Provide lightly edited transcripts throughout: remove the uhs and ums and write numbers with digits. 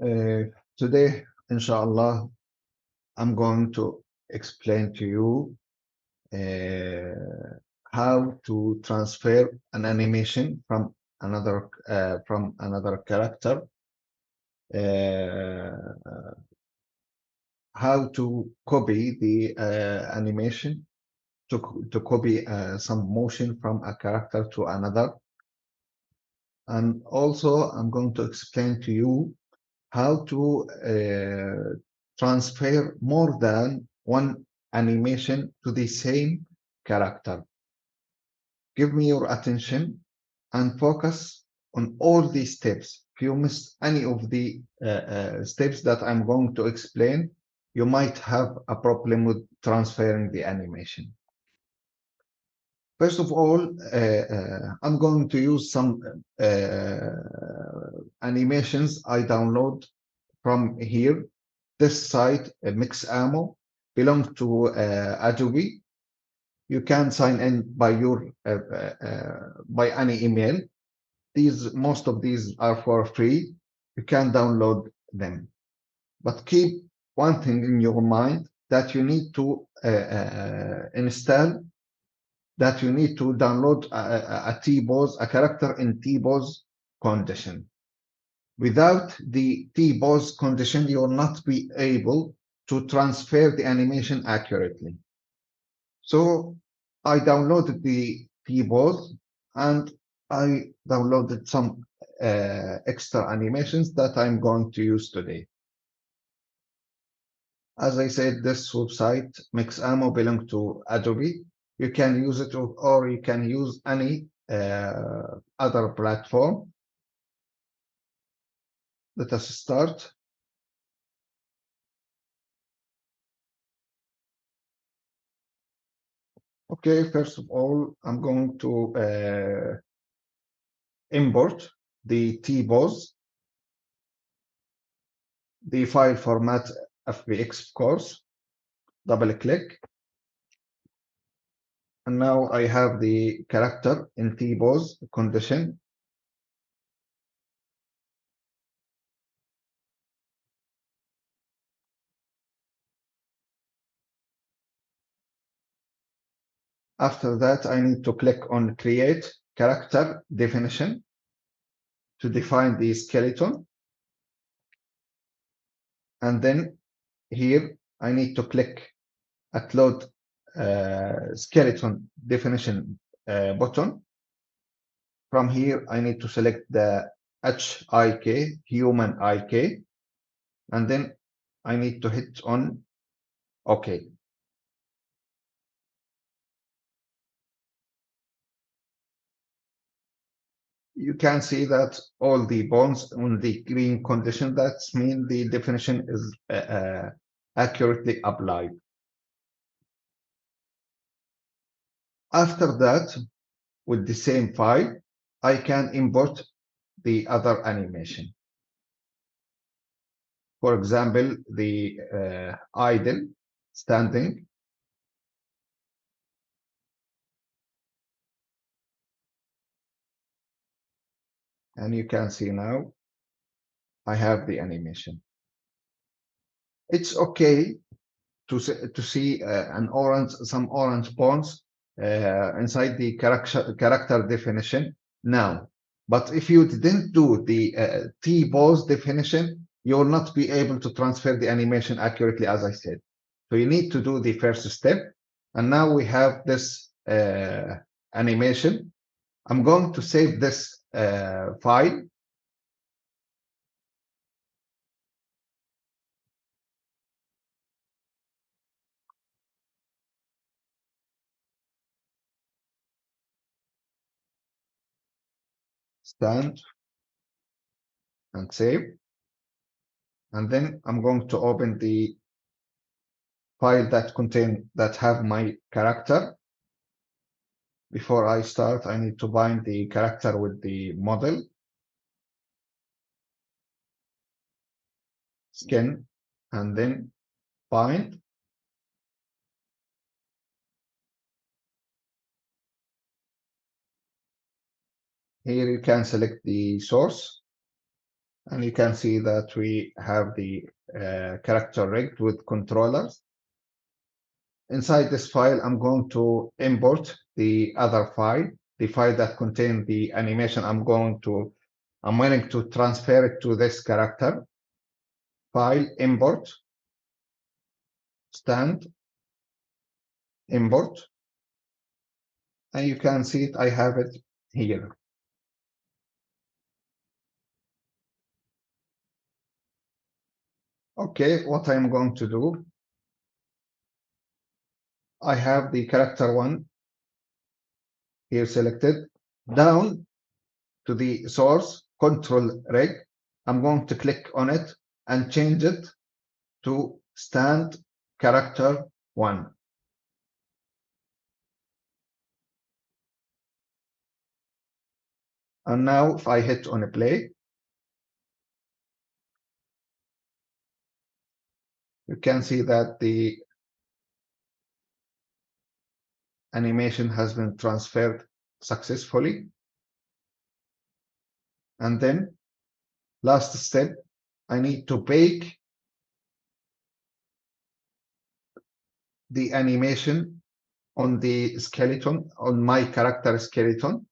Uh, Today, inshallah, I'm going to explain to you how to transfer an animation from another character, uh, how to copy the animation, to copy some motion from a character to another, and also I'm going to explain to you how to transfer more than one animation to the same character. Give me your attention and focus on all these steps. If you miss any of the steps that I'm going to explain, you might have a problem with transferring the animation. First of all, I'm going to use some animations I download from here. This site, Mixamo, belongs to Adobe. You can sign in by your by any email. Most of these are for free. You can download them, but keep one thing in your mind that you need to install. That you need to download a T-pose, a character in T-pose condition. Without the T-pose condition, you will not be able to transfer the animation accurately. So I downloaded the T-pose and I downloaded some extra animations that I'm going to use today. As I said, this website, Mixamo, belongs to Adobe. You can use it or you can use any other platform. Let us start. Okay, first of all, I'm going to import the T-pose, the file format FBX, of course. Double click, and now I have the character in T-pose condition. After that, I need to click on Create Character Definition to define the skeleton. And then here, I need to click Upload Skeleton Definition button. From here, I need to select the HIK, Human IK, and then I need to hit on OK. You can see that all the bonds on the green condition, that means the definition is accurately applied. After that, with the same file, I can import the other animation. For example, the idle, standing. And you can see now I have the animation. It's okay to see some orange bonds inside the character definition now. But if you didn't do the T-pose definition, you will not be able to transfer the animation accurately, as I said. So you need to do the first step. And now we have this animation. I'm going to save this file. Stand and save. And then I'm going to open the file that have my character. Before I start, I need to bind the character with the model, skin, and then bind. Here you can select the source. And you can see that we have the character rigged with controllers. Inside this file, I'm going to import the other file, the file that contains the animation. I'm willing to transfer it to this character. File, import, stand, import. And you can see it, I have it here. Okay, what I'm going to do, I have the character one here selected. Down to the source, control rig, I'm going to click on it and change it to stand character one. And now if I hit on a play, you can see that the animation has been transferred successfully. And then last step, I need to bake the animation on the skeleton, on my character skeleton.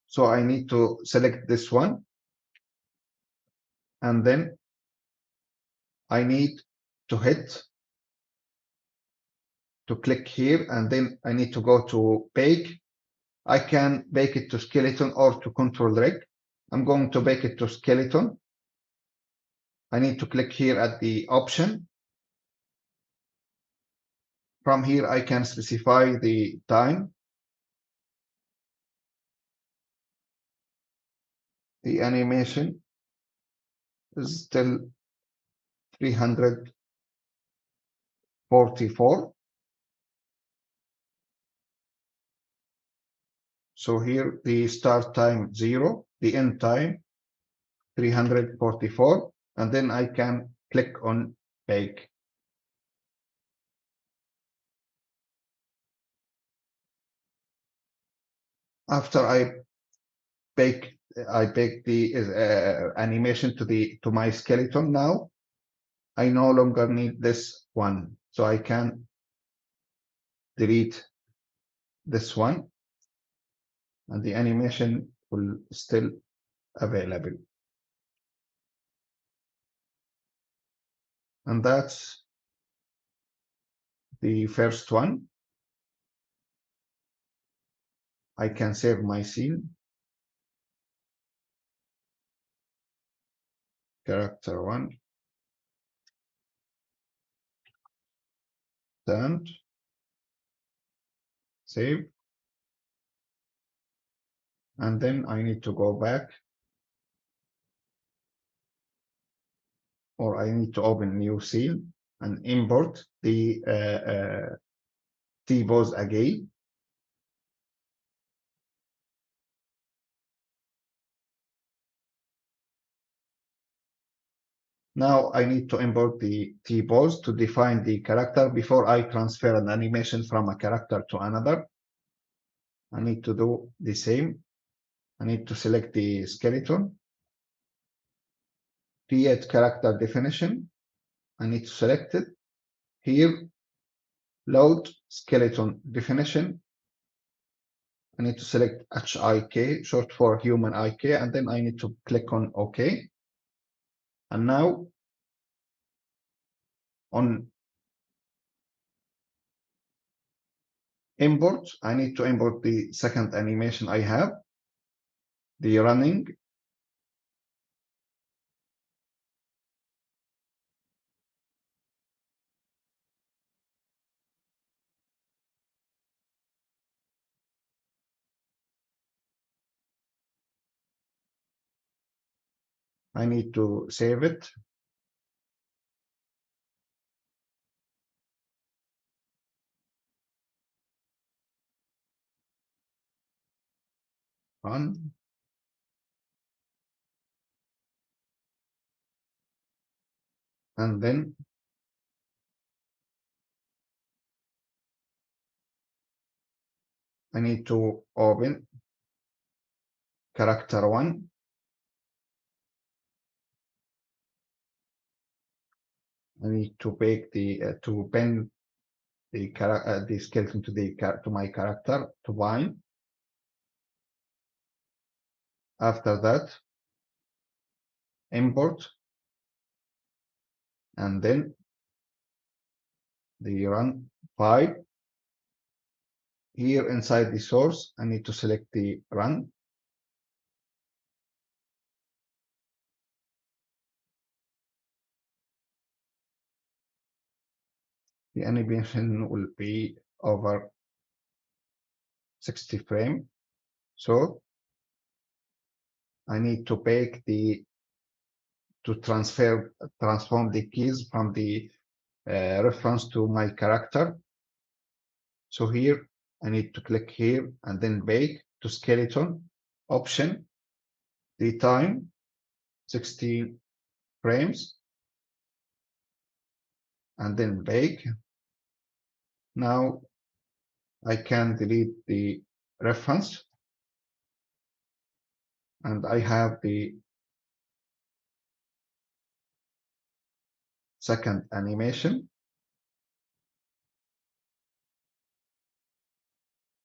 So I need to select this one. And then I need to click here, and then I need to go to bake. I can bake it to skeleton or to control rig. I'm going to bake it to skeleton. I need to click here at the option. From here, I can specify the time. The animation is still 344. So here the start time 0, the end time 344, and then I can click on bake. After bake the animation to my skeleton. Now I no longer need this one, so I can delete this one, and the animation will still available. And that's the first one. I can save my scene. Character one, and save. And then I need to go back, or I need to open new scene and import the T-pose again. Now I need to import the T-pose to define the character before I transfer an animation from a character to another. I need to do the same. I need to select the skeleton, create character definition. I need to select it. Here, load skeleton definition. I need to select HIK, short for human IK, and then I need to click on OK. And now on import, I need to import the second animation I have, the running. I need to save it. Run. And then I need to open character one. I need to bake to bend the skeleton to my character to bind. After that, import, and then the run file. Here inside the source, I need to select the run. The animation will be over 60 frame. So I need to bake to transform the keys from the reference to my character. So here I need to click here and then bake to skeleton option, the time 60 frames, and then bake. Now I can delete the reference and I have the second animation.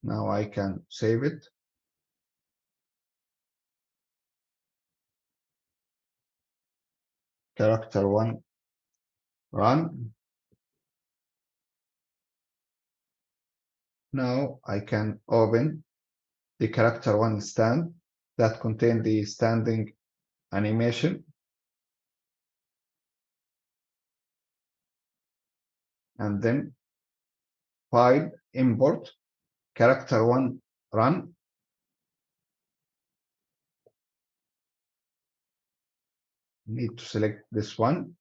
Now I can save it. Character 1 run. Now I can open the character 1 stand that contain the standing animation, and then file, import, character 1 run. Need to select this one,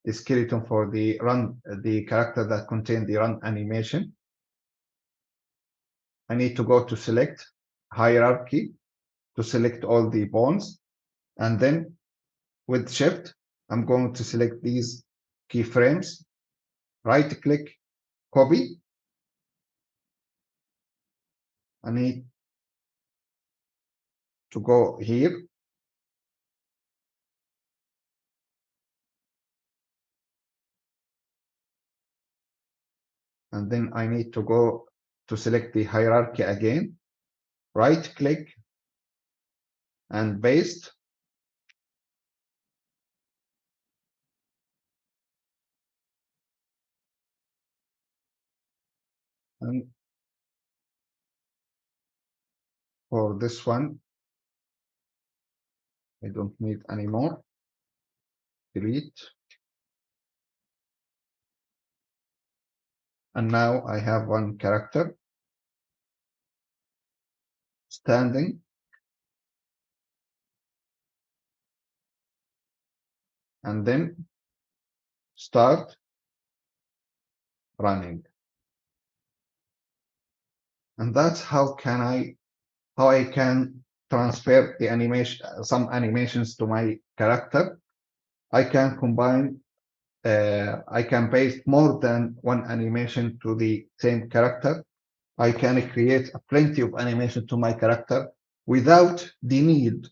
the skeleton for the run, the character that contain the run animation. I need to go to select hierarchy to select all the bones, and then with shift I'm going to select these keyframes, right click, copy. I need to go here and then I need to go to select the hierarchy again, right click and paste. And for this one, I don't need anymore. Delete. And now I have one character standing, and then start running. And that's how I can transfer the animation, some animations to my character. I can combine, I can paste more than one animation to the same character. I can create plenty of animation to my character without the need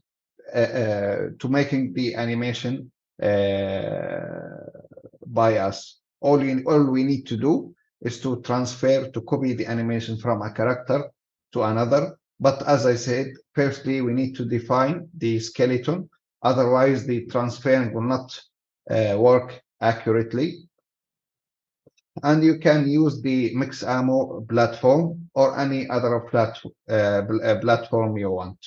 to making the animation by us. All we need to do is to copy the animation from a character to another. But as I said, firstly, we need to define the skeleton. Otherwise, the transferring will not work accurately. And you can use the Mix Ammo platform or any other platform you want.